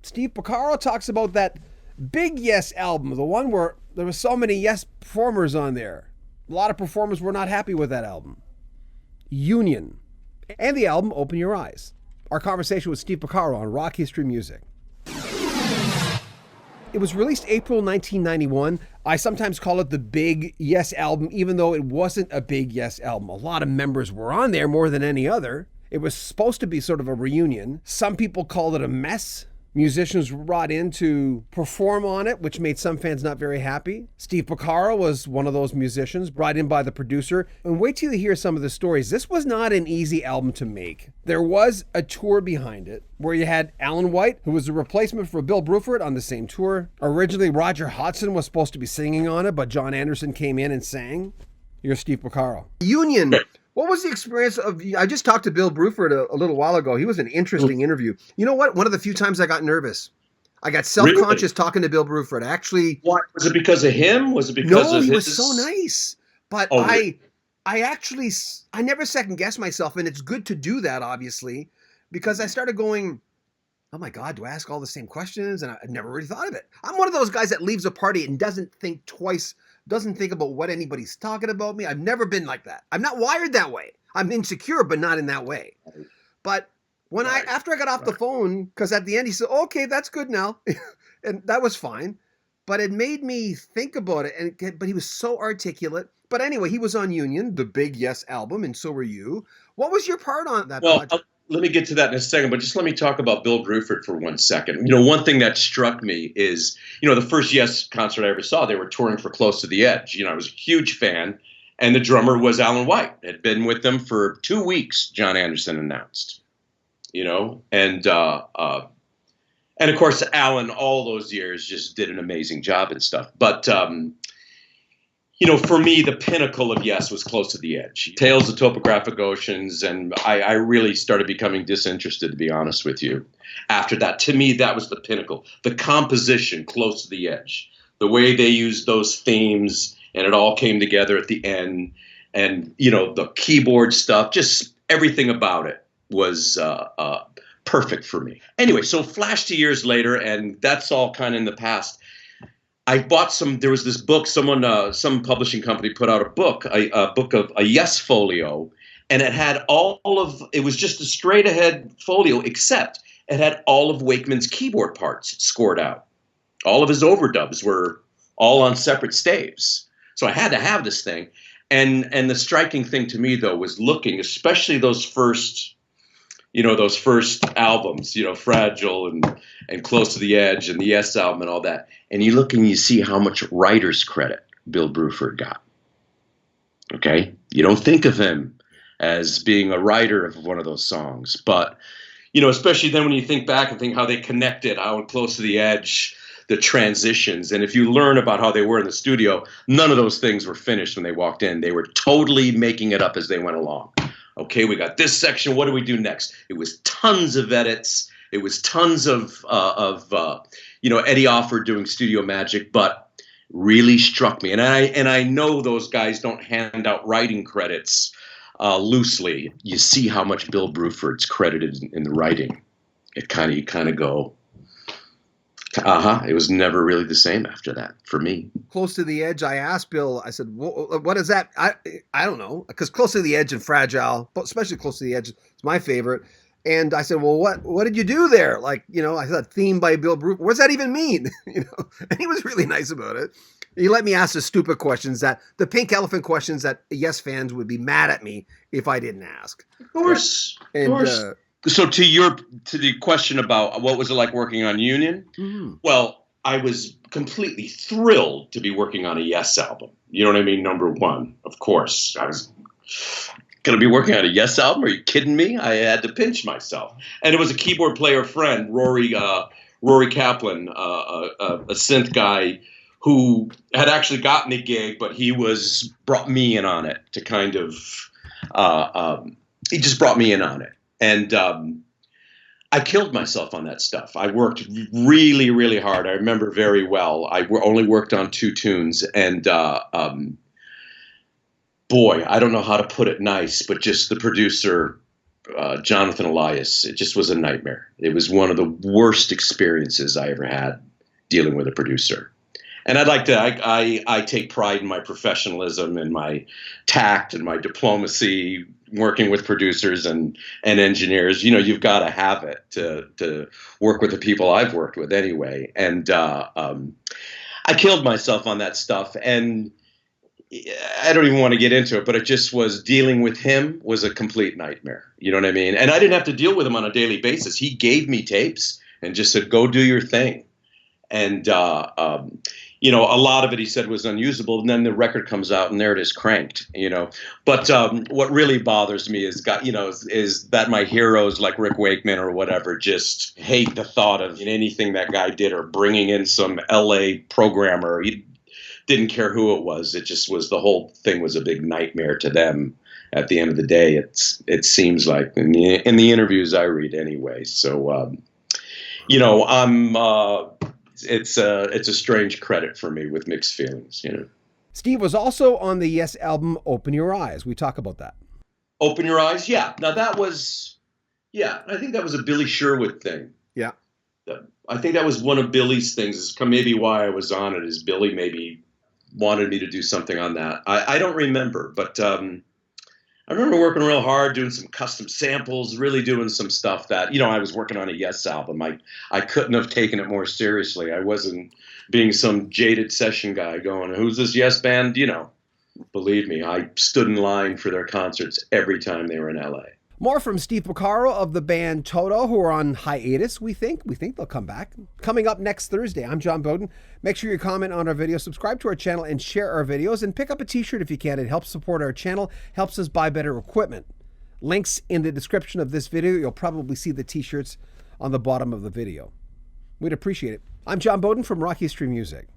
Steve Porcaro talks about that big Yes album, the one where there were so many Yes performers on there. A lot of performers were not happy with that album. Union. And the album Open Your Eyes. Our conversation with Steve Porcaro on Rock History Music. It was released April 1991. I sometimes call it the Big Yes album, even though it wasn't a Big Yes album. A lot of members were on there more than any other. It was supposed to be sort of a reunion. Some people called it a mess. Musicians were brought in to perform on it, which made some fans not very happy. Steve Porcaro was one of those musicians brought in by the producer. And wait till you hear some of the stories. This was not an easy album to make. There was a tour behind it where you had Alan White, who was a replacement for Bill Bruford on the same tour. Originally, Roger Hodgson was supposed to be singing on it, but John Anderson came in and sang. Here's Steve Porcaro. Union. What was the experience of, I just talked to Bill Bruford a little while ago. He was an interesting interview. You know what? One of the few times I got nervous. I got self-conscious talking to Bill Bruford. Actually. What? Was it because of him? Was it because of No, he his... was so nice. But I never second-guessed myself, and it's good to do that, obviously, because I started going, oh my God, do I ask all the same questions? And I never really thought of it. I'm one of those guys that leaves a party and doesn't think twice, doesn't think about what anybody's talking about me. I've never been like that. I'm not wired that way. I'm insecure, but not in that way. But when after I got off the phone, because at the end he said, okay, that's good now. And that was fine. But it made me think about it. But he was so articulate. But anyway, he was on Union, the Big Yes album, and so were you. What was your part on that project? Let me get to that in a second, but just let me talk about Bill Bruford for 1 second. You know, one thing that struck me is, you know, the first Yes concert I ever saw, they were touring for Close to the Edge. You know, I was a huge fan, and the drummer was Alan White. Had been with them for 2 weeks, John Anderson announced. You know, and of course, Alan, all those years, just did an amazing job and stuff. But you know, for me, the pinnacle of Yes was Close to the Edge. Tales of Topographic Oceans, and I really started becoming disinterested, to be honest with you. After that, to me, that was the pinnacle. The composition, Close to the Edge. The way they used those themes, and it all came together at the end. And, you know, the keyboard stuff, just everything about it was perfect for me. Anyway, so flash to years later, and that's all kind of in the past. I bought there was this book, some publishing company put out a book of a Yes folio, and it had it was just a straight ahead folio, except it had all of Wakeman's keyboard parts scored out. All of his overdubs were all on separate staves. So I had to have this thing. And the striking thing to me, though, was looking, especially those first albums, you know, Fragile and Close to the Edge and the Yes album and all that. And you look and you see how much writer's credit Bill Bruford got. Okay? You don't think of him as being a writer of one of those songs. But, you know, especially then when you think back and think how they connected, how Close to the Edge, the transitions. And if you learn about how they were in the studio, none of those things were finished when they walked in. They were totally making it up as they went along. Okay, we got this section. What do we do next? It was tons of edits. It was tons of you know, Eddie Offer doing studio magic, but really struck me. And I know those guys don't hand out writing credits loosely. You see how much Bill Bruford's credited in the writing. You kind of go, it was never really the same after that for me. Close to the Edge, I asked Bill, I said, what is that? I don't know, because Close to the Edge and Fragile, but especially Close to the Edge, is my favorite. And I said, well, what did you do there? Like, you know, I thought theme by Bill Bruford. What does that even mean? You know, and he was really nice about it. He let me ask the stupid questions, the pink elephant questions that Yes fans would be mad at me if I didn't ask. Of course. So to the question about what was it like working on Union? Mm-hmm. Well, I was completely thrilled to be working on a Yes album. You know what I mean? Number one, of course. I was going to be working on a Yes album? Are you kidding me? I had to pinch myself. And it was a keyboard player friend, Rory Kaplan, a synth guy who had actually gotten the gig, but he brought me in on it to kind of he just brought me in on it. And I killed myself on that stuff. I worked really, really hard. I remember very well. I only worked on 2 tunes. And boy, I don't know how to put it nice, but just the producer Jonathan Elias, it just was a nightmare. It was one of the worst experiences I ever had dealing with a producer. And I take pride in my professionalism and my tact and my diplomacy working with producers and engineers. You know, you've got to have it to work with the people I've worked with anyway. And I killed myself on that stuff. And I don't even want to get into it, but it just was, dealing with him was a complete nightmare. You know what I mean? And I didn't have to deal with him on a daily basis. He gave me tapes and just said, go do your thing. And, you know, a lot of it he said was unusable. And then the record comes out and there it is, cranked, you know. But what really bothers me is that my heroes like Rick Wakeman or whatever just hate the thought of anything that guy did, or bringing in some LA programmer. He didn't care who it was. It just was, the whole thing was a big nightmare to them. At the end of the day, it seems like in the interviews I read anyway. So, you know, it's a strange credit for me with mixed feelings, you know. Steve was also on the Yes album, Open Your Eyes. We talk about that. Open Your Eyes, yeah. Now I think that was a Billy Sherwood thing. Yeah. I think that was one of Billy's things. Is maybe why I was on it, is Billy maybe wanted me to do something on that. I don't remember, but I remember working real hard, doing some custom samples, really doing some stuff that, you know, I was working on a Yes album. I couldn't have taken it more seriously. I wasn't being some jaded session guy going, who's this Yes band? You know, believe me, I stood in line for their concerts every time they were in LA. More from Steve Porcaro of the band Toto, who are on hiatus, we think. We think they'll come back. Coming up next Thursday, I'm John Beaudin. Make sure you comment on our video, subscribe to our channel, and share our videos, and pick up a t-shirt if you can. It helps support our channel, helps us buy better equipment. Links in the description of this video. You'll probably see the t-shirts on the bottom of the video. We'd appreciate it. I'm John Beaudin from Rock History Music.